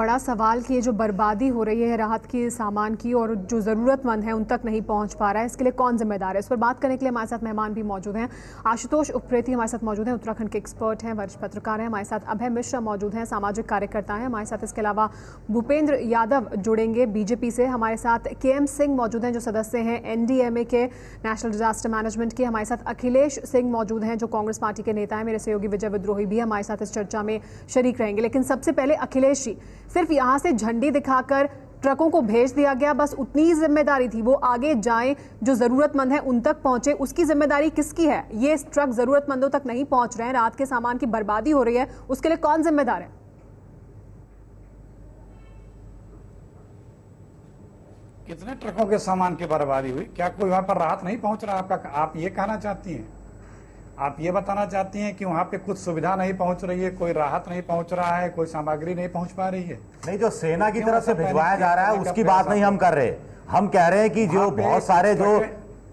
बड़ा सवाल कि ये जो बर्बादी हो रही है राहत के सामान की और जो ज़रूरतमंद है उन तक नहीं पहुंच पा रहा है, इसके लिए कौन जिम्मेदार है? इस पर बात करने के लिए हमारे साथ मेहमान भी मौजूद हैं। आशुतोष उप्रेती हमारे साथ मौजूद हैं, उत्तराखंड के एक्सपर्ट हैं, वरिष्ठ पत्रकार हैं। हमारे साथ अभय मिश्रा मौजूद हैं, सामाजिक कार्यकर्ता हैं हमारे साथ। इसके अलावा भूपेंद्र यादव जुड़ेंगे बीजेपी से। हमारे साथ KM सिंह मौजूद हैं जो सदस्य हैं NDMA के, नेशनल डिजास्टर मैनेजमेंट के। हमारे साथ अखिलेश सिंह मौजूद हैं जो कांग्रेस पार्टी के नेता हैं। मेरे सहयोगी विजय विद्रोही भी हमारे साथ इस चर्चा में शरीक रहेंगे। लेकिन सबसे पहले अखिलेश जी, सिर्फ यहाँ से झंडी दिखाकर ट्रकों को भेज दिया गया, बस उतनी ही जिम्मेदारी थी? वो आगे जाएं, जो जरूरतमंद है उन तक पहुंचे, उसकी जिम्मेदारी किसकी है? ये ट्रक जरूरतमंदों तक नहीं पहुंच रहे हैं, राहत के सामान की बर्बादी हो रही है, उसके लिए कौन जिम्मेदार है? कितने ट्रकों के सामान की बर्बादी हुई? क्या कोई वहां पर राहत नहीं पहुंच रहा? आप ये कहना चाहती हैं? आप ये बताना चाहती हैं कि वहाँ पे कुछ सुविधा नहीं पहुंच रही है, कोई राहत नहीं पहुंच रहा है, कोई सामग्री नहीं पहुंच पा रही है? नहीं, जो सेना की तरफ से भिजवाया जा रहा है उसकी बात नहीं हम कर रहे। हम कह रहे हैं कि जो बहुत सारे जो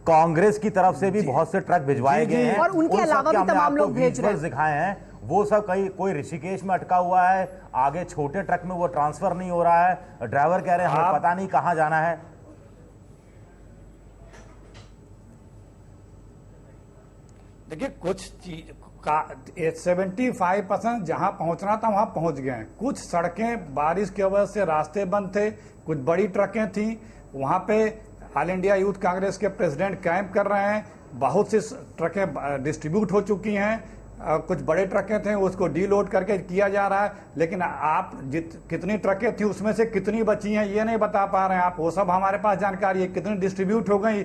कांग्रेस की तरफ से भी बहुत से ट्रक भिजवाए गए हैं और उनके अलावा भी तमाम लोग भेज रहे हैं, दिखाए हैं, वो सब कोई ऋषिकेश में अटका हुआ है, आगे छोटे ट्रक में वो ट्रांसफर नहीं हो रहा है, ड्राइवर कह रहे हैं हमें पता नहीं कहाँ जाना है। देखिए, कुछ चीज का 75% जहां पहुंचना था वहां पहुंच गए हैं। कुछ सड़कें बारिश की वजह से रास्ते बंद थे, कुछ बड़ी ट्रकें थी, वहां पे ऑल इंडिया यूथ कांग्रेस के प्रेसिडेंट कैंप कर रहे हैं। बहुत सी ट्रकें डिस्ट्रीब्यूट हो चुकी हैं, कुछ बड़े ट्रकें थे उसको डीलोड करके किया जा रहा है। लेकिन आप कितनी ट्रकें थी उसमें से कितनी बची हैं ये नहीं बता पा रहे हैं आप। वो सब हमारे पास जानकारी है, कितनी डिस्ट्रीब्यूट हो गई।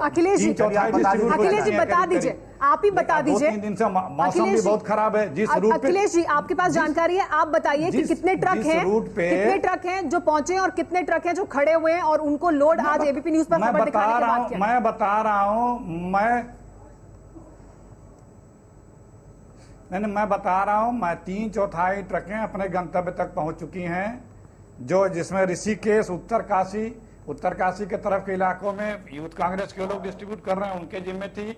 अखिलेश जी बता दीजिए, आप ही बता दीजिए। 2-3 दिन से मौसम भी बहुत खराब है। जिस रूट पे अखिलेश जी आपके पास जानकारी है, आप बताइए कि कितने ट्रक हैं जो पहुंचे और कितने ट्रक हैं जो खड़े हुए हैं और उनको लोड आज ABP न्यूज पर खबर दिखाने के बाद किया। मैं बता रहा हूं, मैं बता रहा हूं, 3/4 ट्रकें अपने गंतव्य तक पहुंच चुकी हैं, जिसमें ऋषिकेश, उत्तरकाशी के तरफ के इलाकों में यूथ कांग्रेस के लोग डिस्ट्रीब्यूट कर रहे हैं, उनके जिम्मे थी।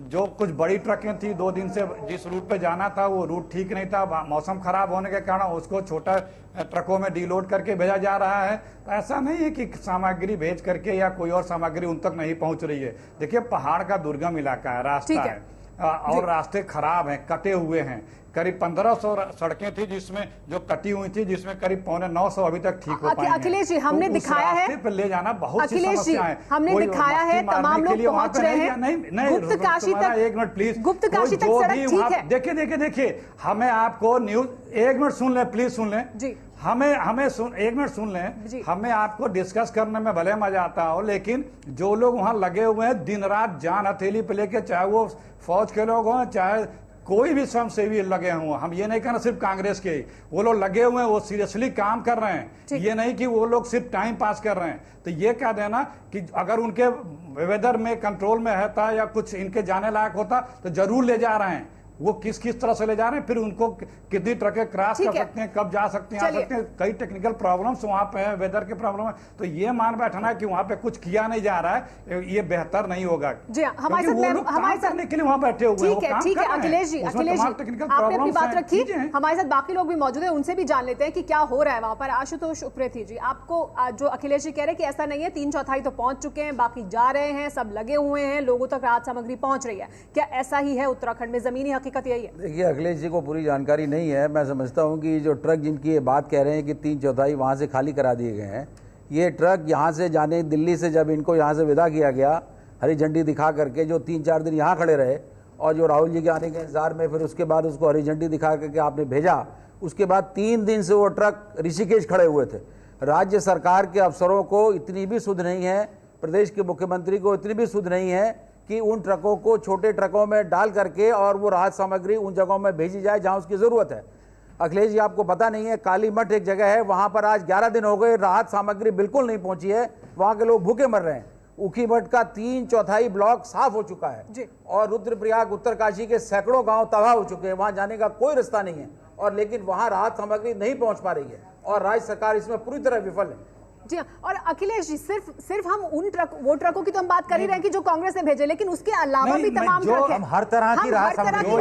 जो कुछ बड़ी ट्रकें थी 2 दिन से जिस रूट पे जाना था वो रूट ठीक नहीं था, मौसम खराब होने के कारण उसको छोटा ट्रकों में डीलोड करके भेजा जा रहा है। तो ऐसा नहीं है कि सामग्री भेज करके या कोई और सामग्री उन तक नहीं पहुंच रही है। देखिए, पहाड़ का दुर्गम इलाका है, रास्ता है और रास्ते खराब हैं, कटे हुए हैं। करीब 1500 सड़कें थी जिसमें जो कटी हुई थी, जिसमें करीब 850 अभी तक ठीक हो पाई हैं। अखिलेश जी, हमने दिखाया है पे ले जाना बहुत सी समस्याएं, हमने दिखाया है, तमाम लोग पहुंच रहे हैं। नहीं, गुप्तकाशी तक, 1 मिनट प्लीज, गुप्तकाशी तक सड़क ठीक है। देखिए, हमें आपको न्यूज 1 मिनट सुन लें, प्लीज सुन लें जी। हमें 1 मिनट सुन लें। हमें आपको डिस्कस करने में भले मजा आता हो, लेकिन जो लोग वहां लगे हुए हैं दिन रात जान हथेली पे लेके, चाहे वो फौज के लोग हों चाहे कोई भी स्वयंसेवी लगे हों, हम ये नहीं कहना सिर्फ कांग्रेस के, वो लोग लगे हुए हैं, वो सीरियसली काम कर रहे हैं। ये नहीं कि वो लोग सिर्फ टाइम पास कर रहे हैं। तो ये कह देना कि अगर उनके वेदर में कंट्रोल में रहता या कुछ इनके जाने लायक होता तो जरूर ले जा रहे हैं। वो किस तरह से ले जा रहे हैं, फिर उनको कितनी ट्रकें क्रॉस कर सकते हैं, कब जा सकते हैं, आ सकते हैं, कई टेक्निकल प्रॉब्लम्स वहां पे है, वेदर के प्रॉब्लम है। तो ये मान बैठना कि वहां पे कुछ किया नहीं जा रहा है, ये बेहतर नहीं होगा। जी हमारे साथ करने के लिए वहां बैठे हुए हैं। ठीक है अखिलेश जी, आपने अपनी बात रखी। हमारे साथ बाकी लोग भी मौजूद है, उनसे भी जान लेते हैं कि क्या हो रहा है वहां पर। आशुतोष उप्रेती जी, आपको जो अखिलेश जी कह रहे हैं कि ऐसा नहीं है, 3/4 तो पहुंच चुके हैं, बाकी जा रहे हैं, सब लगे हुए हैं, लोगों तक राहत सामग्री पहुंच रही है, क्या ऐसा ही है उत्तराखंड में? जमीनी हकीकत यही है? देखिए, अखिलेश जी को पूरी जानकारी नहीं है। मैं समझता हूं कि जो ट्रक जिनकी ये बात कह रहे हैं कि 3/4 वहाँ से खाली करा दिए गए हैं, ये ट्रक यहाँ से जाने, दिल्ली से जब इनको यहाँ से विदा किया गया हरी झंडी दिखा करके, जो 3-4 दिन यहाँ खड़े रहे और जो राहुल जी के आने के इंतजार में फिर उसके बाद उसको हरी झंडी दिखा करके आपने भेजा, उसके बाद 3 दिन से वो ट्रक ऋषिकेश खड़े हुए थे। राज्य सरकार के अफसरों को इतनी भी सुध नहीं है, प्रदेश के मुख्यमंत्री को इतनी भी सुध नहीं है कि उन ट्रकों को छोटे ट्रकों में डाल करके और वो राहत सामग्री उन जगहों में भेजी जाए जहां उसकी ज़रूरत है। अखिलेश जी, आपको पता नहीं है, काली मठ एक जगह है, वहां पर आज 11 दिन हो गए, राहत सामग्री बिल्कुल नहीं पहुंची है, वहां के लोग भूखे मर रहे हैं। ऊखी मठ का 3/4 ब्लॉक साफ हो चुका है और रुद्रप्रयाग, उत्तरकाशी के सैकड़ों गांव तबाह हो चुके हैं, वहां जाने का कोई रास्ता नहीं है, और लेकिन वहां राहत सामग्री नहीं पहुंच पा रही है और राज्य सरकार इसमें पूरी तरह विफल है। जी हाँ, और अखिलेश जी, सिर्फ हम वो ट्रकों की तो हम बात कर ही रहे हैं कि जो कांग्रेस ने भेजे, लेकिन उसके अलावा भी तमाम ट्रक हैं। हम हर तरह की राहत सामग्री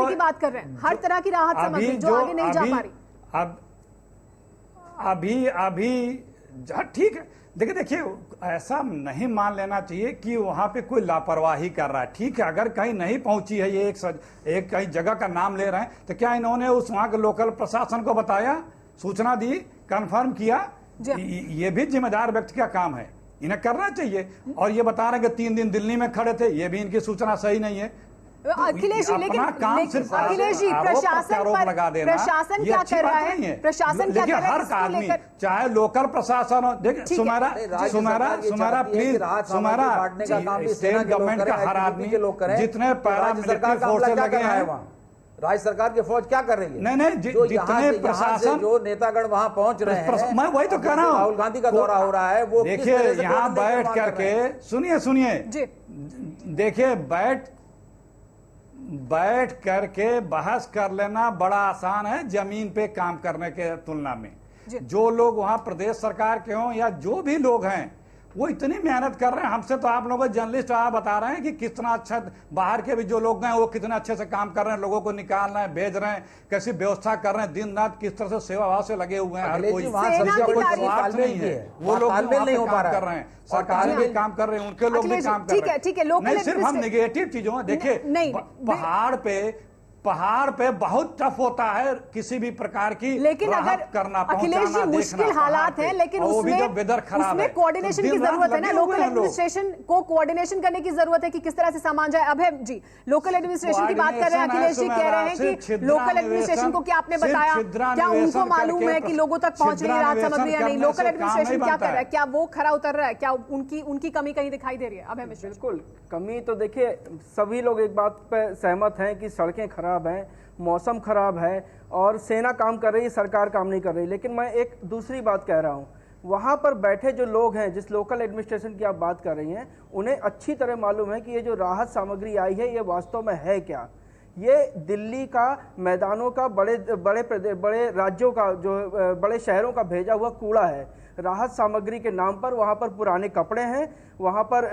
की बात कर रहे हैं, हर तरह की राहत सामग्री जो आगे नहीं जा पा रही। अब अभी अभी ठीक है, देखिए ऐसा नहीं मान लेना चाहिए कि वहां पे कोई लापरवाही कर रहा है। ठीक है, अगर कहीं नहीं पहुंची है, ये एक कहीं जगह का नाम ले रहे हैं, तो क्या इन्होंने उस वहां के लोकल प्रशासन को बताया, सूचना दी, कंफर्म किया? ये भी जिम्मेदार व्यक्ति का काम है, इन्हें करना चाहिए। और ये बता रहे हैं कि 3 दिन दिल्ली में खड़े थे, ये भी इनकी सूचना सही नहीं है। अखिलेश जी, लेकिन अखिलेश जी, प्रशासन क्या कर रहा है? प्रशासन क्या कर रहा है? हर आदमी, चाहे लोकल प्रशासन हो, देखिए सुमेरा प्लीज, स्टेट गवर्नमेंट का हर आदमी, जितने पैरामिलिट्री फोर्सेज लगे हैं, राज्य सरकार की फौज क्या कर रही है? नहीं, जितने प्रशासन, जो नेतागण वहां पहुंच रहे हैं, मैं वही तो कह रहा हूँ, राहुल गांधी का दौरा हो रहा है, वो देखिए यहाँ बैठ करके सुनिए, देखिए बैठ करके बहस कर लेना बड़ा आसान है जमीन पे काम करने के तुलना में। जो लोग वहां प्रदेश सरकार के हों या जो भी लोग हैं, वो इतनी मेहनत कर रहे हैं। हमसे तो आप लोगों जर्नलिस्ट आप बता रहे हैं कि कितना अच्छा, बाहर के भी जो लोग हैं वो कितने अच्छे से काम कर रहे हैं, लोगों को निकाल रहे हैं, भेज रहे हैं, कैसी व्यवस्था कर रहे हैं, दिन रात किस तरह से सेवा भाव से लगे हुए हैं। हर कोई स्वार्थ नहीं है, वो लोग नहीं हो पा कर रहे हैं, सरकार भी काम कर रहे हैं, उनके लोग भी काम कर रहे हैं। ठीक है, नहीं सिर्फ हम निगेटिव चीजों में देखिए, पहाड़ पे बहुत टफ होता है किसी भी प्रकार की, लेकिन अगर करना, अखिलेश जी मुश्किल हालात हैं, लेकिन उसमें कोऑर्डिनेशन की जरूरत है ना, लोकल एडमिनिस्ट्रेशन को कोऑर्डिनेशन करने की जरूरत है कि किस तरह से सामान जाए। अभय जी लोकल एडमिनिस्ट्रेशन की बात कर रहे हैं, अखिलेश जी कह रहे हैं कि लोकल एडमिनिस्ट्रेशन को क्या आपने बताया, क्या उनको मालूम है कि लोगों तक पहुंच रही है राहत सामग्री या नहीं? लोकल एडमिनिस्ट्रेशन क्या कर रहा है? क्या वो खरा उतर रहा है? क्या उनकी कमी कहीं दिखाई दे रही है? अभय मिश्रा। बिल्कुल कमी तो देखिए, सभी लोग एक बात पे सहमत हैं कि सड़कें खराब हैं, मौसम खराब है और सेना काम कर रही है, सरकार काम नहीं कर रही। लेकिन मैं एक दूसरी बात कह रहा हूं, वहां पर बैठे जो लोग हैं, जिस लोकल एडमिनिस्ट्रेशन की आप बात कर रही हैं, उन्हें अच्छी तरह मालूम है कि ये जो राहत सामग्री आई है ये वास्तव में है क्या। ये दिल्ली का, मैदानों का, बड़े राज्यों का, जो बड़े शहरों का भेजा हुआ कूड़ा है। राहत सामग्री के नाम पर वहाँ पर पुराने कपड़े हैं, वहाँ पर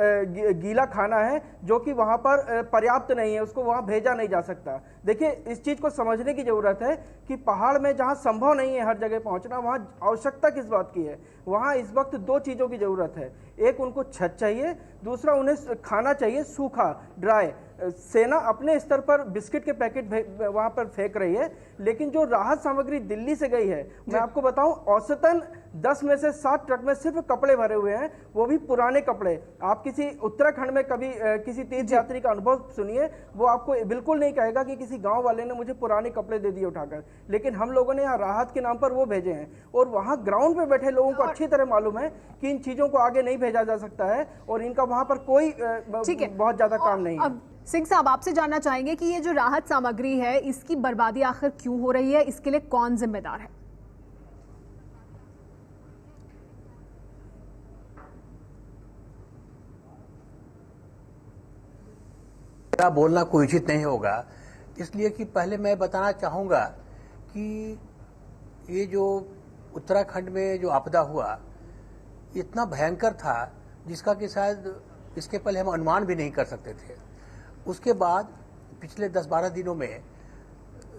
गीला खाना है जो कि वहाँ पर पर्याप्त नहीं है, उसको वहाँ भेजा नहीं जा सकता। देखिए इस चीज़ को समझने की ज़रूरत है कि पहाड़ में जहाँ संभव नहीं है हर जगह पहुँचना, वहाँ आवश्यकता किस बात की है? वहाँ इस वक्त 2 चीज़ों की ज़रूरत है, एक उनको छत चाहिए, दूसरा उन्हें खाना चाहिए सूखा, ड्राई। सेना अपने स्तर पर बिस्किट के पैकेट वहाँ पर फेंक रही है, लेकिन जो राहत सामग्री दिल्ली से गई है, मैं आपको बताऊं औसतन 10 में से 7 ट्रक में सिर्फ कपड़े भरे हुए हैं, वो भी पुराने कपड़े। आप किसी उत्तराखंड में कभी किसी तीर्थ यात्री का अनुभव सुनिए, वो आपको बिल्कुल नहीं कहेगा कि किसी गांव वाले ने मुझे पुराने कपड़े दे दिए उठाकर। लेकिन हम लोगों ने यहाँ राहत के नाम पर वो भेजे हैं, और वहाँ ग्राउंड पे बैठे लोगों को अच्छी तरह मालूम है कि इन चीजों को आगे नहीं भेजा जा सकता है, और इनका वहाँ पर कोई बहुत ज्यादा काम नहीं है। सिंह साहब, आपसे जानना चाहेंगे कि ये जो राहत सामग्री है, इसकी बर्बादी आखिर क्यों हो रही है? इसके लिए कौन जिम्मेदार है? मेरा बोलना कोई उचित नहीं होगा, इसलिए कि पहले मैं बताना चाहूंगा कि ये जो उत्तराखंड में जो आपदा हुआ इतना भयंकर था जिसका कि शायद इसके पहले हम अनुमान भी नहीं कर सकते थे। उसके बाद पिछले 10-12 दिनों में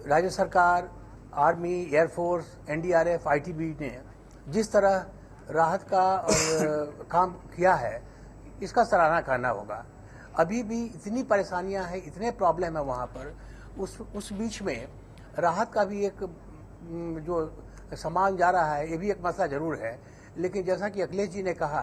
राज्य सरकार, आर्मी, एयरफोर्स, एनडीआरएफ, आईटीबी ने जिस तरह राहत का काम किया है, इसका सराहना करना होगा। अभी भी इतनी परेशानियां हैं, इतने प्रॉब्लम है वहाँ पर, उस बीच में राहत का भी एक जो सामान जा रहा है, ये भी एक मसला जरूर है। लेकिन जैसा कि अखिलेश जी ने कहा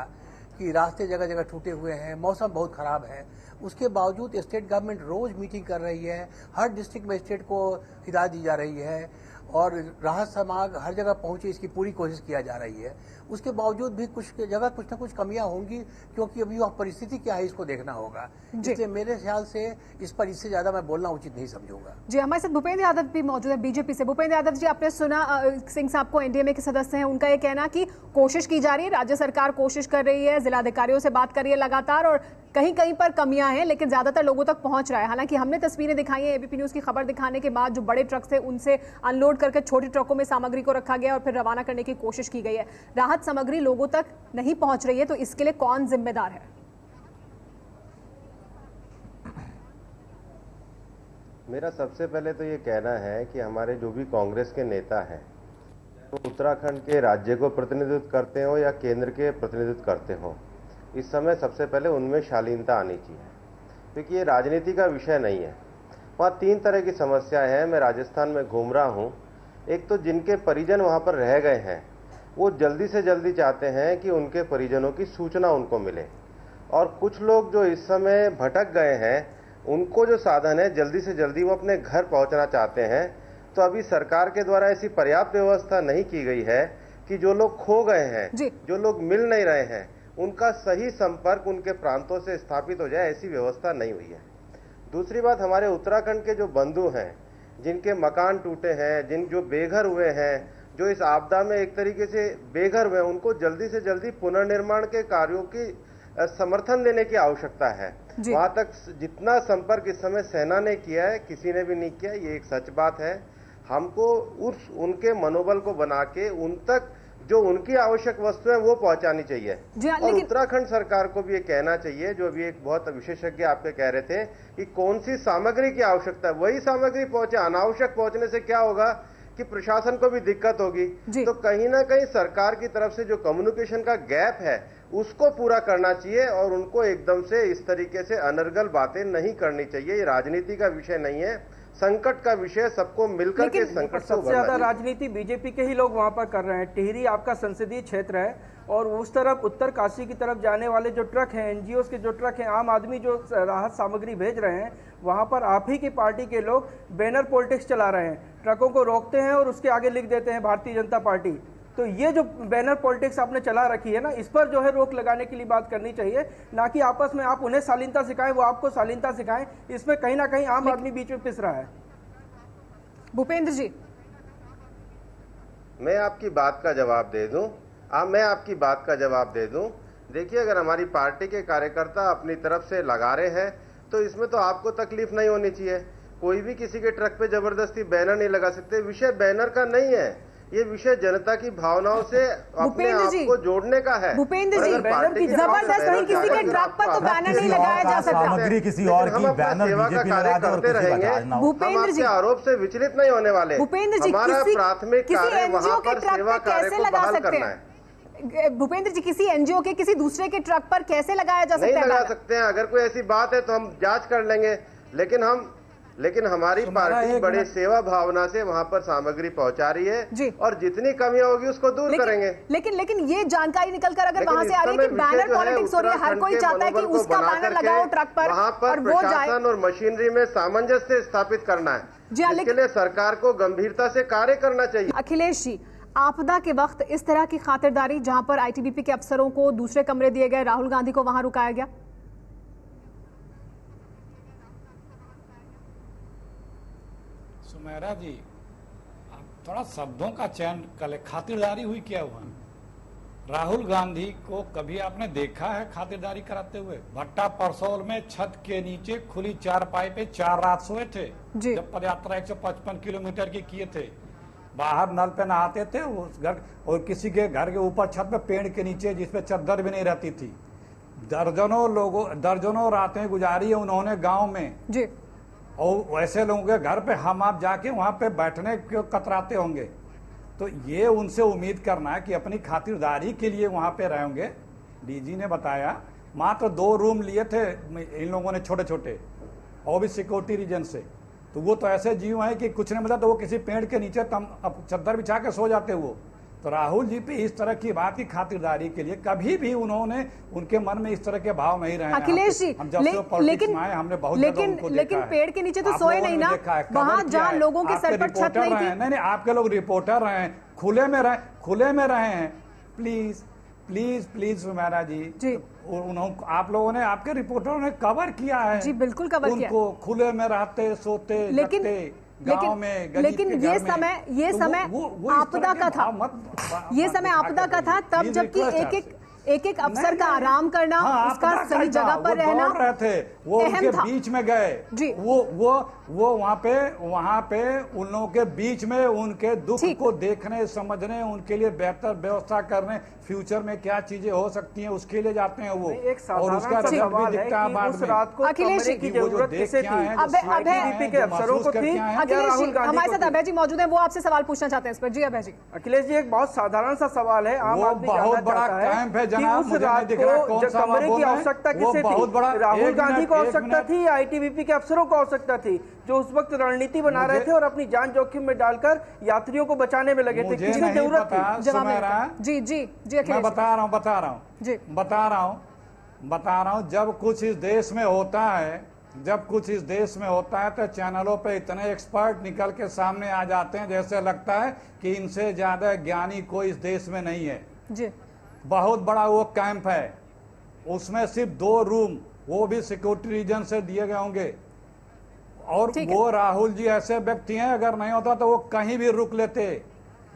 कि रास्ते जगह जगह टूटे हुए हैं, मौसम बहुत ख़राब है, उसके बावजूद स्टेट गवर्नमेंट रोज़ मीटिंग कर रही है, हर डिस्ट्रिक्ट मजिस्ट्रेट को हिदायत दी जा रही है, और राहत सामग्री हर जगह पहुंचे इसकी पूरी कोशिश किया जा रही है। उसके बावजूद भी कुछ जगह कुछ ना कुछ कमियां होंगी, क्योंकि अभी वह परिस्थिति क्या है इसको देखना होगा। इसलिए मेरे ख्याल से इस पर इससे ज्यादा मैं बोलना उचित नहीं समझूंगा। जी, हमारे साथ भूपेंद्र यादव भी मौजूद है बीजेपी से। भूपेंद्र यादव जी, आपने सुना सिंह साहब को, एनडीएमए के सदस्य हैं, उनका ये कहना कि कोशिश की जा रही है, राज्य सरकार कोशिश कर रही है, जिलाधिकारियों से बात कर रही है लगातार, और कहीं कहीं पर कमियां हैं, लेकिन ज्यादातर लोगों तक पहुंच रहा है। हालांकि हमने तस्वीरें दिखाई हैं, एबीपी न्यूज की खबर दिखाने के बाद जो बड़े ट्रक थे उनसे अनलोड करके छोटी ट्रकों में सामग्री को रखा गया और फिर रवाना करने की कोशिश की गई है। राहत सामग्री लोगों तक नहीं पहुंच रही है, तो इसके लिए कौन जिम्मेदार है? मेरा सबसे पहले तो ये कहना है कि हमारे जो भी कांग्रेस के नेता हैं, उत्तराखंड के राज्य को प्रतिनिधित्व करते हो या केंद्र के प्रतिनिधित्व करते हो, इस समय सबसे पहले उनमें शालीनता आनी चाहिए, क्योंकि ये राजनीति का विषय नहीं है। वहाँ 3 तरह की समस्याएं हैं। मैं राजस्थान में घूम रहा हूँ। एक तो जिनके परिजन वहाँ पर रह गए हैं, वो जल्दी से जल्दी चाहते हैं कि उनके परिजनों की सूचना उनको मिले, और कुछ लोग जो इस समय भटक गए हैं, उनको जो साधन है जल्दी से जल्दी वो अपने घर पहुँचना चाहते हैं। तो अभी सरकार के द्वारा ऐसी पर्याप्त व्यवस्था नहीं की गई है कि जो लोग खो गए हैं, जो लोग मिल नहीं रहे हैं, उनका सही संपर्क उनके प्रांतों से स्थापित हो जाए, ऐसी व्यवस्था नहीं हुई है। दूसरी बात, हमारे उत्तराखंड के जो बंधु हैं, जिनके मकान टूटे हैं, जो बेघर हुए हैं, जो इस आपदा में एक तरीके से बेघर हुए हैं, उनको जल्दी से जल्दी पुनर्निर्माण के कार्यों की समर्थन देने की आवश्यकता है। वहां तक जितना संपर्क इस समय सेना ने किया है, किसी ने भी नहीं किया, ये एक सच बात है। हमको उनके मनोबल को बना के उन तक जो उनकी आवश्यक वस्तुएं वो पहुंचानी चाहिए। और उत्तराखंड सरकार को भी ये कहना चाहिए, जो भी एक बहुत विशेषज्ञ आपके कह रहे थे, कि कौन सी सामग्री की आवश्यकता है, वही सामग्री पहुंचे। अनावश्यक पहुंचने से क्या होगा कि प्रशासन को भी दिक्कत होगी। तो कहीं ना कहीं सरकार की तरफ से जो कम्युनिकेशन का गैप है, उसको पूरा करना चाहिए, और उनको एकदम से इस तरीके से अनर्गल बातें नहीं करनी चाहिए। ये राजनीति का विषय नहीं है, संकट का विषय, सबको मिलकर के संकट से सबसे ज्यादा राजनीति बीजेपी के ही लोग वहां पर कर रहे हैं। टिहरी आपका संसदीय क्षेत्र है, और उस तरफ उत्तर काशी की तरफ जाने वाले जो ट्रक हैं, एनजीओ के जो ट्रक हैं, आम आदमी जो राहत सामग्री भेज रहे हैं, वहां पर आप ही की पार्टी के लोग बैनर पॉलिटिक्स चला रहे हैं। ट्रकों को रोकते हैं और उसके आगे लिख देते हैं भारतीय जनता पार्टी। तो ये जो बैनर पॉलिटिक्स आपने चला रखी है ना, इस पर जो है रोक लगाने के लिए बात करनी चाहिए, ना कि आपस में आप उन्हें शालीनता सिखाएं, वो आपको शालीनता सिखाएं। इसमें कहीं ना कहीं आम आदमी बीच में पिस रहा है। भूपेंद्र जी, मैं आपकी बात का जवाब दे दूं। मैं आपकी बात का जवाब दे दूं। देखिए, अगर हमारी पार्टी के कार्यकर्ता अपनी तरफ से लगा रहे हैं, तो इसमें तो आपको तकलीफ नहीं होनी चाहिए। कोई भी किसी के ट्रक पे जबरदस्ती बैनर नहीं लगा सकते। विषय बैनर का नहीं है, ये विषय जनता की भावनाओं से अपने आप को जोड़ने का है। भूपेंद्र जी, जबरदस्त नहीं, किसी के ट्रक पर तो बैनर नहीं लगाया जा सकता। सामग्री किसी और की बैनर बीजेपी लगा दे और किसी का राज ना हो। भूपेंद्र जी, आरोप से विचलित नहीं होने वाले। भूपेंद्र जी, हमारा प्राथमिक कार्य वहाँ पर सेवा कार्य को बहाल करना है। भूपेंद्र जी, किसी एनजीओ के किसी दूसरे के ट्रक पर कैसे लगाया जा सकता है? नहीं लगा सकते हैं। अगर कोई ऐसी बात है तो हम जांच कर लेंगे, लेकिन हमारी पार्टी बड़े सेवा भावना से वहां पर सामग्री पहुंचा रही है, और जितनी कमियां होगी उसको दूर करेंगे। लेकिन ये जानकारी निकलकर अगर वहां से आ रही है कि बैनर पॉलिटिक्स हो रही है, हर कोई चाहता है कि उसका बैनर लगाओ ट्रक पर, वहां पर प्रशासन और मशीनरी में सामंजस्य स्थापित करना है, जिसके लिए सरकार को गंभीरता से कार्य करना चाहिए। अखिलेश जी, आपदा के वक्त इस तरह की खातिरदारी, जहां पर आईटीबीपी के अफसरों को दूसरे कमरे दिए गए, राहुल गांधी को वहां रुकाया गया। सुमेरा जी, आप थोड़ा शब्दों का चयन कर ले। खातिरदारी हुई क्या हुआ? राहुल गांधी को कभी आपने देखा है खातिरदारी कराते हुए? भट्टा परसौल में छत के नीचे खुली चारपाई पे 4 रात सोए थे जब पदयात्रा 155 किलोमीटर की किए थे। बाहर नल पे नहाते थे उस घर, और किसी के घर के ऊपर छत पे पेड़ के नीचे जिसपे चद्दर भी नहीं रहती थी। दर्जनों रातें गुजारी है उन्होंने गाँव में जी। और वैसे लोगों के घर पे हम आप जाके वहां पे बैठने क्यों कतराते होंगे? तो ये उनसे उम्मीद करना है कि अपनी खातिरदारी के लिए वहां पे रहेंगे। डीजी ने बताया मात्र 2 रूम लिए थे इन लोगों ने, छोटे छोटे, और भी सिक्योरिटी रीजन से। तो वो तो ऐसे जीव हैं कि कुछ नहीं मिला तो वो किसी पेड़ के नीचे चद्दर बिछा के सो जाते वो। तो राहुल जी पे इस तरह की बात की खातिरदारी के लिए कभी भी उनके मन में इस तरह के भाव नहीं रहे। अखिलेश जी, लेकिन पेड़ के नीचे तो सोए नहीं ना, वहाँ जहाँ लोगों के सर पर छत नहीं थी। नहीं, आपके लोग रिपोर्टर रहे हैं, खुले में रहे हैं। प्लीज सुमेरा जी, आप लोगों ने, आपके रिपोर्टरों ने कवर किया है जी, बिल्कुल कवर किया। उनको खुले में रहते सोते गांव में, लेकिन ये समय आपदा का था। ये समय आपदा का था, तब जबकि एक एक अफसर का नहीं। आराम करना, हाँ, उसका आपदा सही का जगह था, पर वो रहना दौड़ रहे थे, वो अहम उनके था। बीच में गए जी। वो वहां पे उन लोगों के बीच में उनके दुख ठीक। को देखने समझने, उनके लिए बेहतर व्यवस्था करने, फ्यूचर में क्या चीजें हो सकती हैं उसके लिए जाते हैं वो। एक और उसका साधारण सा रिजल्ट भी सवाल है दिखता है कि बाद उस में। रात को अखिलेश कमरे जी, की कि वो जो जरूरत देख किसे क्या थी? है, जो अभय- सुन क्या है, ITBP के जो अफसरों को महसूस कर थी क्या है। या अखिलेश राहुल जी, गांधी हमारे को साथ थी? अभय जी मौजूद हैं, वो आपसे सवाल पूछना चाहते हैं इस पर। जी अभय जी। अखिलेश जी, एक बहुत साधारण सा सवाल है, आम वो आदमी बहुत जानना बड़ा चाहता कैंप है कि जनाब, उस मुझे नहीं रात दिख रहा को कौन जब सा आप कमरे बोल की रहे हैं। आवश्यकता वो किसे बहुत बड़ा, थी? राहुल एक गांधी मिनट, को एक आवश्यकता मिनट। थी या ITBP के अफसरों को आवश्यकता थी, जो उस वक्त रणनीति बना रहे मुझे- थे और अपनी जान जोखिम में डालकर यात्रियों को बचाने में लगे थे? मुझे किसकी नहीं जरूरत पता, थी? जवाब सुमेरा, लेते हैं। जी जी जी मैं अखिलेश जी। बता रहा हूँ जी। बता रहा हूँ जब कुछ इस देश में होता है, जब कुछ इस देश में होता है तो चैनलों पे इतने एक्सपर्ट निकल के सामने आ जाते हैं जैसे लगता है कि इनसे ज्यादा ज्ञानी कोई इस देश में नहीं है। जी बहुत बड़ा वो कैंप है, उसमें सिर्फ 2 रूम, वो भी सिक्योरिटी रीजन से दिए गए होंगे। और ठीक है। वो राहुल जी ऐसे व्यक्ति हैं, अगर नहीं होता तो वो कहीं भी रुक लेते,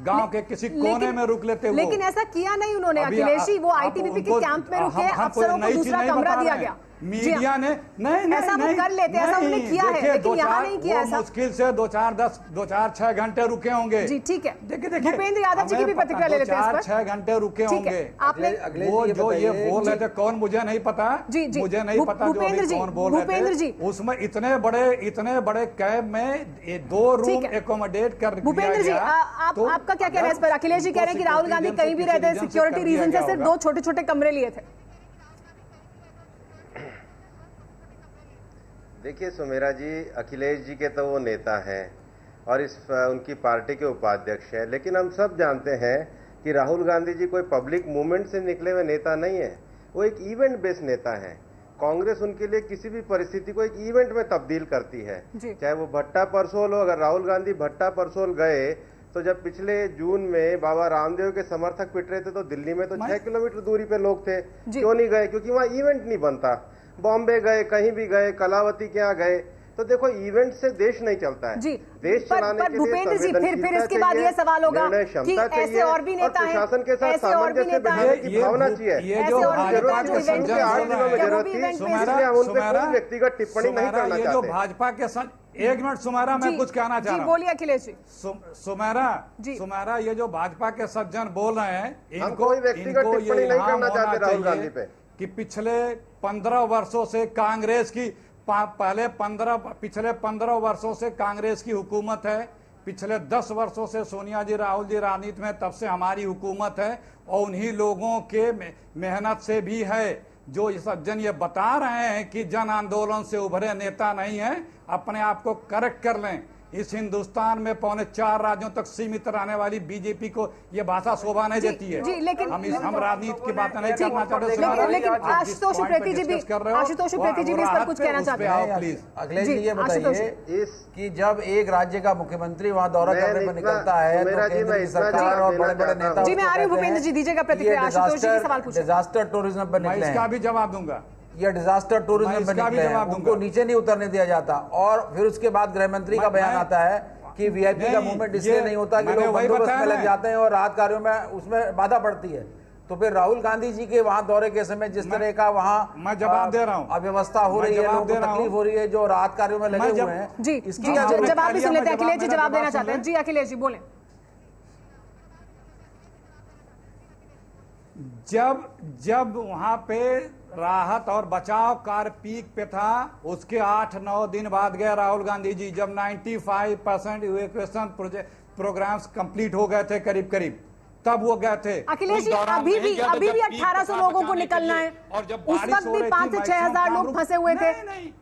गांव के किसी कोने में रुक लेते वो। लेकिन ऐसा किया नहीं उन्होंने अभी अखिलेश जी। वो आप ITBP के उनको- कैंप में रुके, हम कोई अफसरों को नई चीज दूसरा नहीं कमरा बता दिया रहे गया। हैं। मीडिया ने नहीं ऐसा वो नहीं, कर लेते, ऐसा नहीं, उन्होंने किया है, देखिए, लेकिन यहाँ नहीं किया वो ऐसा। मुश्किल से 2-4 घंटे रुके होंगे। जी ठीक है। देखिए भूपेंद्र यादव जी की भी प्रतिक्रिया ले लेते हैं इस पर। 2-4 घंटे रुके ठीक है, होंगे। आपने वो जो ये बोल रहे थे, कौन, मुझे नहीं पता। जी, जी। मुझे नहीं पता जो भूपेंद्र अभी जी, कौन बोल रहे भूपेंद्र जी। थे। उसमें इतने बड़े कैब में 2 रूम ठीक है। एकोमोडेट कर दिया भूपेंद्र जी, गया। तो आपका क्या कहना है इस पर? अखिलेश जी कह रहे हैं कि राहुल गांधी कहीं भी रहते, सिक्योरिटी रीजन से सिर्फ 2 छोटे-छोटे कमरे लिए थे। देखिए सुमेरा जी, अखिलेश जी के तो वो नेता हैं और उनकी पार्टी के उपाध्यक्ष हैं, लेकिन हम सब जानते हैं कि राहुल गांधी जी कोई पब्लिक मूवमेंट से निकले हुए नेता नहीं है। वो एक इवेंट बेस्ड नेता है। कांग्रेस उनके लिए किसी भी परिस्थिति को एक इवेंट में तब्दील करती है, चाहे वो भट्टा परसोल हो। अगर राहुल गांधी भट्टा परसोल गए तो जब पिछले जून में बाबा रामदेव के समर्थक पिट रहे थे तो दिल्ली में तो 6 किलोमीटर दूरी पे लोग थे, क्यों नहीं गए? क्योंकि वहाँ इवेंट नहीं बनता। बॉम्बे गए, कहीं भी गए, कलावती के यहाँ गए, तो देखो इवेंट से देश नहीं चलता है। जी, देश चलाने के लिए भूपेंद्र जी, फिर इसके बाद ये सवाल होगा कि ऐसे और भी नेता हैं, प्रशासन के साथ ऐसे और भी सामंजस्य नेता बिठाने हैं, की भावना चाहिए। ये जो भाजपा के सज्जन के 8 दिनों में जरूरत थी, इसलिए हम उन पे कोई व्यक्तिगत टिप्पणी नहीं करना ये जो चाहते। भाजपा के एक मिनट सुमेरा, मैं कुछ कहना चाह रहा हूँ। बोलिए अखिलेश जी। सुमेरा, ये जो भाजपा के सज्जन बोल रहे हैं, इनको कोई व्यक्तिगत इनको टिप्पणी ये नहीं इल्हाम करना होना चाहते राहुल गांधी चाहिए पे। कि पिछले 15 वर्षों से कांग्रेस की पिछले 15 वर्षों से कांग्रेस की हुकूमत है। पिछले 10 वर्षों से सोनिया जी, राहुल जी राजनीति में, तब से हमारी हुकूमत है। और उन्हीं लोगों के मेहनत से भी है जो ये सज्जन ये बता रहे हैं कि जन आंदोलन से उभरे नेता नहीं है। अपने आप को करेक्ट कर लें। इस हिंदुस्तान में 4.25 राज्यों तक सीमित रहने वाली बीजेपी को ये भाषा शोभा नहीं देती है। जी, लेकिन हम राजनीति की बात नहीं करना चाहते। लेकिन आशुतोष उप्रेती जी भी इस पर कुछ कहना चाहते हैं। प्लीज अखिलेश जी ये बताइए कि जब एक राज्य का मुख्यमंत्री वहां दौरा करने पर निकलता है तो केंद्र की सरकार और बड़े बड़े नेता जी, मैं आ रही हूँ भूपेंद्र जी, दीजिएगा प्रतिक्रिया। आशुतोष जी के सवाल पूछिए। डिजास्टर टूरिज्म पर मैं निकले इसका हैं, भी जवाब दूंगा। ये डिजास्टर टूरिज्म पर इसका भी निकले हैं, जवाब उनको दूंगा। नीचे नहीं उतरने दिया जाता। और फिर उसके बाद गृह मंत्री का बयान आता है कि वीआईपी का नहीं, मूवमेंट इसलिए ये नहीं होता कि मैंने लोग वही बंदोबस्त बताया में लग ना। जाते हैं और राहत कार्यों में उसमें बाधा पड़ती है। तो फिर राहुल गांधी जी के वहां दौरे के समय जिस तरह का वहां मैं जवाब दे रहा हूं। अव्यवस्था हो रही है, लोगों को तकलीफ हो रही है जो राहत कार्यों में लगे हुए हैं, जी, इसकी जवाब भी सुन लेते हैं। अखिलेश जी जवाब देना चाहते हैं। जी अखिलेश जी बोले। जब वहां पे राहत और बचाव कार्य पीक पे था, उसके 8-9 दिन बाद गए राहुल गांधी जी, जब 95% इवैक्यूएशन प्रोग्राम्स कंप्लीट हो गए थे करीब करीब, तब वो गए थे। अखिलेश जी, अभी भी 1800 लोगों को निकलना है। उस वक्त भी 5 से 6 हजार लोग फंसे हुए थे।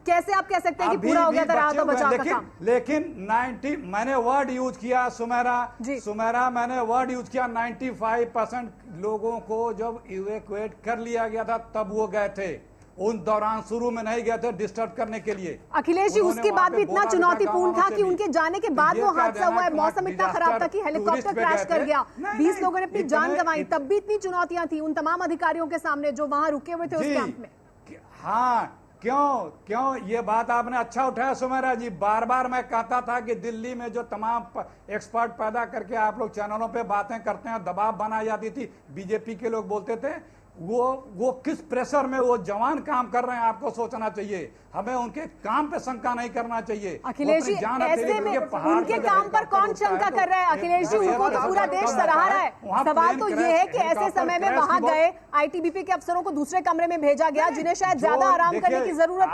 कैसे आप कह सकते हैं कि पूरा हो गया था राहत और बचाव का काम? लेकिन 90, मैंने वर्ड यूज किया सुमेरा, मैंने वर्ड यूज किया 95% लोगों को जब इवैक्यूएट कर लिया गया था तब वो गए थे। उन दौरान शुरू में नहीं गए थे डिस्टर्ब करने के लिए। अखिलेश जी, उसके बाद भी इतना चुनौतीपूर्ण था कि उनके जाने के बाद वो हादसा हुआ है। मौसम इतना खराब था कि हेलीकॉप्टर क्रैश कर गया, 20 लोगों ने अपनी जान गंवाई। तब भी इतनी चुनौतियां थी उन तमाम अधिकारियों के सामने जो वहां रुके हुए थे उस कैंप में। हाँ, क्यों ये बात आपने अच्छा उठाया सुमेरा जी। बार बार मैं कहता था कि दिल्ली में जो तमाम एक्सपर्ट पैदा करके आप लोग चैनलों पे बातें करते हैं, दबाव बनाई जाती थी, बीजेपी के लोग बोलते थे, वो किस प्रेशर में वो जवान काम कर रहे हैं, आपको सोचना चाहिए। हमें उनके काम पे शंका नहीं करना चाहिए। अखिलेश जी, ऐसे में उनके काम पर कौन शंका कर रहा है? अखिलेश जी, उनको तो पूरा देश सराह रहा है। सवाल तो ये है कि ऐसे समय में वहां गए आईटीबीपी के अफसरों को दूसरे कमरे में भेजा गया, जिन्हें शायद ज्यादा आराम करने की जरूरत थी।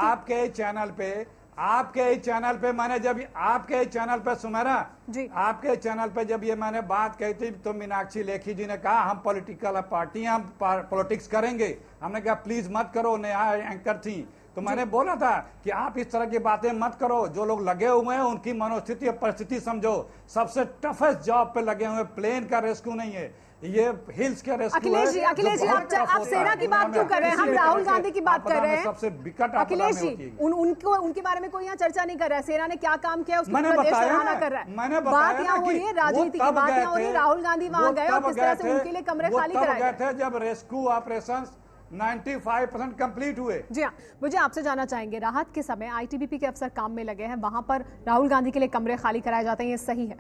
आपके चैनल पे मैंने जब आपके चैनल पे सुमेरा जी, आपके चैनल पे जब ये मैंने बात कही थी तो मीनाक्षी लेखी जी ने कहा हम पॉलिटिकल पार्टी हैं, हम पॉलिटिक्स करेंगे। हमने कहा प्लीज मत करो, नया एंकर थी तो मैंने बोला था कि आप इस तरह की बातें मत करो। जो लोग लगे हुए हैं उनकी मनोस्थिति और परिस्थिति समझो। सबसे टफेस्ट जॉब पे लगे हुए, प्लेन का रेस्क्यू नहीं है, ये हिल्स के रेस्क्यू अखिलेश जी, आप सेना की बात क्यों कर रहे हैं? हम राहुल गांधी की बात कर रहे हैं। सबसे विकट अखिलेश जी, उनके बारे में कोई यहाँ चर्चा नहीं कर रहा है। सेना ने क्या काम किया उसकी मैंने पूरा देश बताया सराहना ना, कर रहा है। मैंने बताया बात यहाँ हो रही है राजनीति की, बात यहाँ हो रही है राहुल गांधी वहां गए और किस तरह से उनके लिए कमरे खाली कराए गए थे जब रेस्क्यू ऑपरेशन 95% कंप्लीट हुए। जी हाँ, मुझे आपसे जानना चाहेंगे, राहत के समय आईटीबीपी के अफसर काम में लगे हैं, वहां पर राहुल गांधी के लिए कमरे खाली कराए जाते हैं, ये सही है?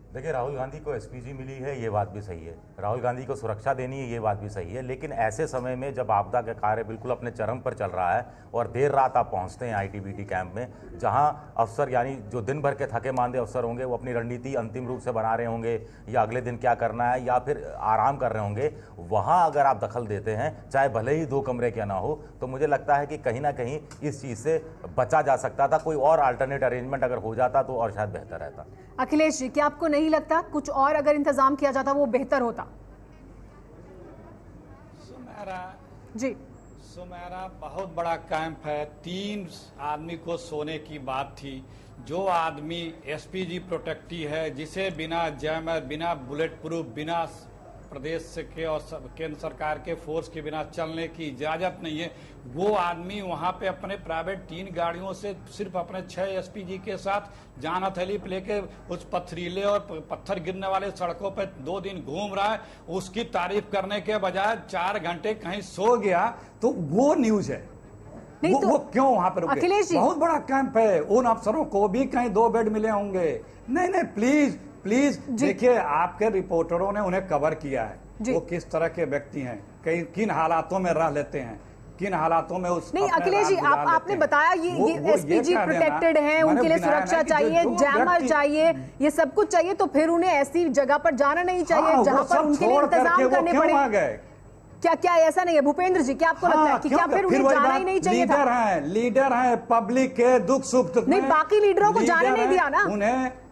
देखिए, राहुल गांधी को एसपीजी मिली है, ये बात भी सही है। राहुल गांधी को सुरक्षा देनी है, ये बात भी सही है। लेकिन ऐसे समय में जब आपदा का कार्य बिल्कुल अपने चरम पर चल रहा है और देर रात आप पहुंचते हैं आईटीबीटी कैंप में, जहां अफसर यानी जो दिन भर के थके मांदे अफसर होंगे वो अपनी रणनीति अंतिम रूप से बना रहे होंगे या अगले दिन क्या करना है या फिर आराम कर रहे होंगे, वहां अगर आप दखल देते हैं, चाहे भले ही 2 कमरे क्या ना हो, तो मुझे लगता है कि कहीं ना कहीं इस चीज़ से बचा जा सकता था। कोई और अल्टरनेट अरेंजमेंट अगर हो जाता तो और शायद बेहतर रहता। अखिलेश जी, क्या आपको नहीं लगता कुछ और अगर इंतजाम किया जाता वो बेहतर होता? सुमेरा बहुत बड़ा कैंप है, 3 आदमी को सोने की बात थी। जो आदमी एसपीजी प्रोटेक्टी है, जिसे बिना जैमर, बिना बुलेट प्रूफ, बिना प्रदेश के और केंद्र सरकार के फोर्स के बिना चलने की इजाजत नहीं है, वो आदमी वहां पे अपने प्राइवेट 3 गाड़ियों से सिर्फ अपने 6 एसपीजी के साथ जान हथेली पे लेके उस पथरीले और पत्थर गिरने वाले सड़कों पे 2 दिन घूम रहा है। उसकी तारीफ करने के बजाय 4 घंटे कहीं सो गया, तो वो न्यूज है। वो क्यों वहां पर रुके? अखिलेश जी, बहुत बड़ा कैंप है, उन अफसरों को भी कहीं 2 बेड मिले होंगे। नहीं, प्लीज देखिए, आपके रिपोर्टरों ने उन्हें कवर किया है, वो किस तरह के व्यक्ति हैं, किन हालातों में रह लेते हैं, किन हालातों में उस नहीं। अखिलेश जी, आपने बताया ये एसपीजी प्रोटेक्टेड हैं, उनके लिए सुरक्षा चाहिए, जैमर चाहिए, ये सब कुछ चाहिए, तो फिर उन्हें ऐसी जगह पर जाना नहीं चाहिए जहां पर उनके लिए इंतजाम करने पड़े। क्या ऐसा नहीं है भूपेंद्र जी? क्या आपको लगता है कि क्या फिर उन्हें जाना ही नहीं चाहिए था? लीडर हैं, पब्लिक के दुख सुख नहीं, बाकी लीडरों को जाने नहीं दिया ना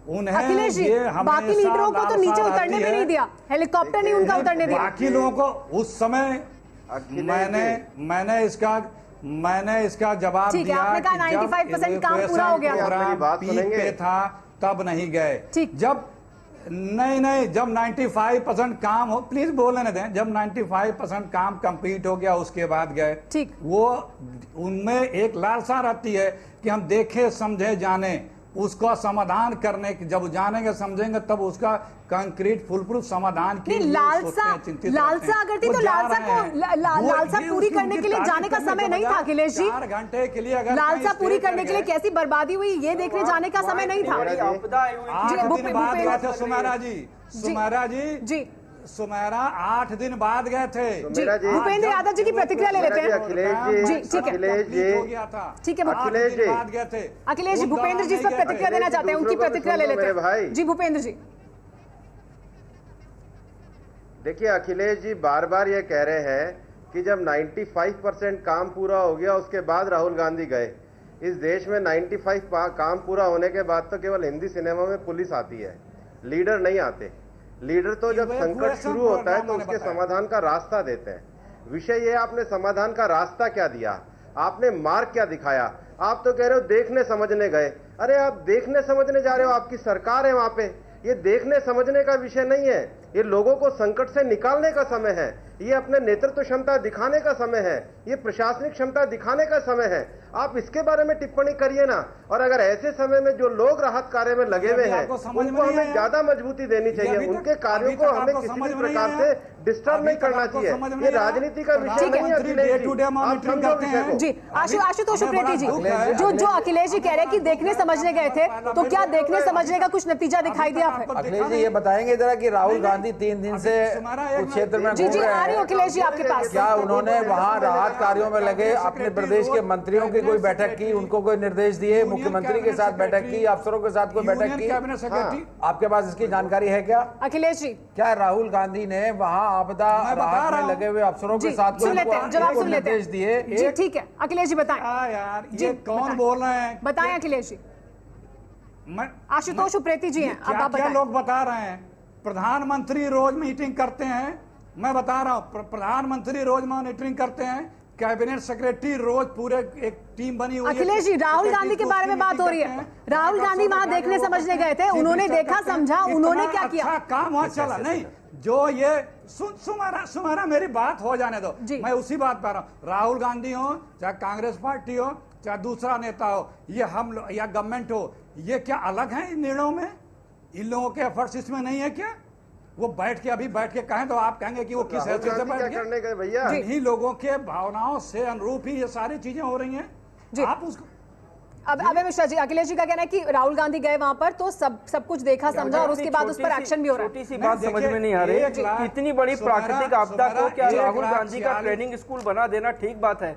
उन्हें अखिलेश जी, बाकी लीडरों को तो नीचे उतरने भी नहीं दिया, हेलीकॉप्टर नहीं उनका उतरने दिया। बाकी लोगों को उस समय मैंने इसका जवाब दिया, आपने कहा 95% काम पूरा हो गया था, तब नहीं गए। जब जब 95% काम हो, प्लीज बोलने दें, जब 95% काम कंप्लीट हो गया उसके बाद गए। ठीक, वो उनमें एक लालसा रहती है कि हम देखे समझे जाने, उसका समाधान करने की, जब जानेंगे समझेंगे तब उसका कंक्रीट फुल प्रूफ समाधान की लालसा अगर थी तो लालसा पूरी करने के लिए जाने का समय नहीं था अखिलेश जी। 4 घंटे के लिए अगर लालसा पूरी करने के लिए कैसी बर्बादी हुई ये देखने जाने का समय नहीं था। 8 दिन बाद गए थे सुमेरा जी, सुमेरा 8 दिन बाद गए थे। भूपेंद्र यादव जी की प्रतिक्रिया ले लेते हैं। अखिलेश जी, ठीक है, ठीक है अखिलेश जी, भूपेंद्र जी इस पर प्रतिक्रिया देना चाहते हैं, उनकी प्रतिक्रिया ले लेते हैं। जी भूपेंद्र जी, देखिए अखिलेश जी बार बार ये कह रहे हैं कि जब 95% काम पूरा हो गया उसके बाद राहुल गांधी गए। इस देश में 95 काम पूरा होने के बाद तो केवल हिंदी सिनेमा में पुलिस आती है, लीडर नहीं आते। लीडर तो जब संकट शुरू होता है तो उसके समाधान का रास्ता देते हैं। विषय ये, आपने समाधान का रास्ता क्या दिया, आपने मार्ग क्या दिखाया? आप तो कह रहे हो देखने समझने गए। अरे आप देखने समझने जा रहे हो, आपकी सरकार है वहां पे। ये देखने समझने का विषय नहीं है, ये लोगों को संकट से निकालने का समय है, ये अपने नेतृत्व क्षमता दिखाने का समय है, ये प्रशासनिक क्षमता दिखाने का समय है। आप इसके बारे में टिप्पणी करिए ना। और अगर ऐसे समय में जो लोग राहत कार्य में लगे हुए हैं उनको हमें ज्यादा मजबूती देनी चाहिए, उनके कार्यों को हमें किसी भी प्रकार से डिस्टर्ब नहीं करना चाहिए। ये राजनीति का विषय नहीं है। जी आशुतोष उप्रेती जी, जो अखिलेश जी कह रहे हैं कि देखने समझने गए थे, तो क्या देखने समझने का कुछ नतीजा दिखाई दिया? अखिलेश जी ये बताएंगे जरा कि राहुल गांधी 3 दिन से उस क्षेत्र में घूम रहे हैं, रही हूँ अखिलेश जी आपके पास। क्या उन्होंने वहां राहत कार्यों में लगे अपने प्रदेश के मंत्रियों की कोई बैठक की, उनको कोई निर्देश दिए, मुख्यमंत्री के साथ बैठक की, अफसरों के साथ कोई बैठक की? कैबिनेट सेक्रेटरी आपके पास इसकी जानकारी है क्या? अखिलेश जी क्या राहुल गांधी ने वहां आपदा राहत में लगे हुए अफसरों के साथ सुन लेते हैं, जवाब सुन लेते हैं। निर्देश दिए? जी ठीक है अखिलेश जी बताएं। यार जी, ये कौन बताएं। बोल रहे हैं? बताएं अखिलेश जी। आशुतोष उप्रेती जी हैं, अब आप क्या बताएं। लोग बता रहे हैं? प्रधानमंत्री रोज मीटिंग करते हैं, मैं बता रहा हूं, प्रधानमंत्री रोज मॉनिटरिंग करते हैं, कैबिनेट सेक्रेटरी रोज पूरे एक टीम बनी हुई है। अखिलेश जी राहुल गांधी के बारे में बात हो रही है। राहुल गांधी वहां देखने समझने गए थे, उन्होंने देखा समझा, उन्होंने क्या किया? अच्छा काम वहां चला नहीं जो ये सुमारा मेरी बात हो जाने दो, मैं उसी बात पर रहा हूं। राहुल गांधी हो चाहे कांग्रेस पार्टी हो चाहे दूसरा नेता हो, ये हम लोग या गवर्नमेंट हो, ये क्या अलग है इन निर्णयों में? इन लोगों के एफर्ट्स इसमें नहीं है क्या? वो बैठ के कहें तो आप कहेंगे कि वो किस हैसियत से बैठ करने गए भैया? इन्हीं लोगों के भावनाओं से अनुरूप ही ये सारी चीजें हो रही हैं। आप उसको अब अभय मिश्रा जी, अखिलेश जी का कहना है कि राहुल गांधी गए वहां पर तो सब कुछ देखा समझा और उसके बाद उस पर एक्शन भी हो रहा है। छोटी सी बात समझ में नहीं आ रही, इतनी बड़ी प्राकृतिक आपदा को क्या राहुल गांधी का ट्रेनिंग स्कूल बना देना ठीक बात है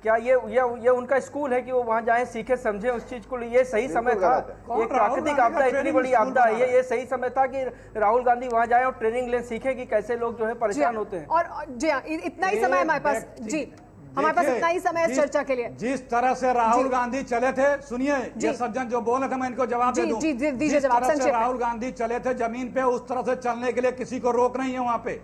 क्या? ये उनका स्कूल है कि वो वहां जाए, सीखे, समझे उस चीज को? ये सही समय था? ये प्राकृतिक आपदा इतनी बड़ी आपदा है, ये सही समय था कि राहुल गांधी वहां जाए और ट्रेनिंग ले, सीखे कि कैसे लोग जो है परेशान होते हैं। और जी हाँ, इतना ही समय हमारे पास। जी हमारे पास इतना ही समय है चर्चा के लिए। जिस तरह से राहुल गांधी चले थे, सुनिए ये सज्जन जो बोले थे मैं इनको जवाब दे दूं। दीजिए जवाब संक्षेप में। राहुल गांधी चले थे जमीन पे, उस तरह से चलने के लिए किसी को रोक नहीं है वहां पे।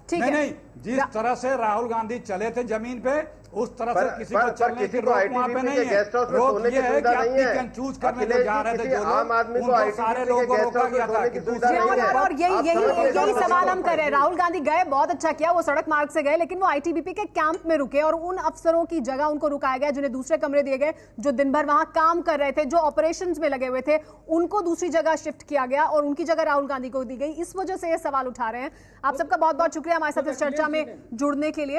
ठीक है नहीं, जिस तरह से राहुल गांधी चले थे जमीन पे, उस तरह से किसी को चलने की रोक वहां पे नहीं है। रोक ये है कि आप पिक एंड चूज करने को जा रहे थे जो लोग, उनको सारे लोगों को रोका गया था कि दूसरे और यही सवाल हम कर रहे हैं। राहुल गांधी गए, बहुत अच्छा किया, वो सड़क मार्ग से गए, लेकिन वो आईटीबीपी के कैंप में रुके और उन अफसरों की जगह उनको रुकाया गया जिन्हें दूसरे कमरे दिए गए, जो दिन भर वहां काम कर रहे थे, जो ऑपरेशंस में लगे हुए थे, उनको दूसरी जगह शिफ्ट किया गया और उनकी जगह राहुल गांधी को दी गई। इस वजह से ये सवाल उठा रहे हैं। आप सबका बहुत बहुत शुक्रिया हमारे साथ इस चर्चा में जुड़ने के लिए।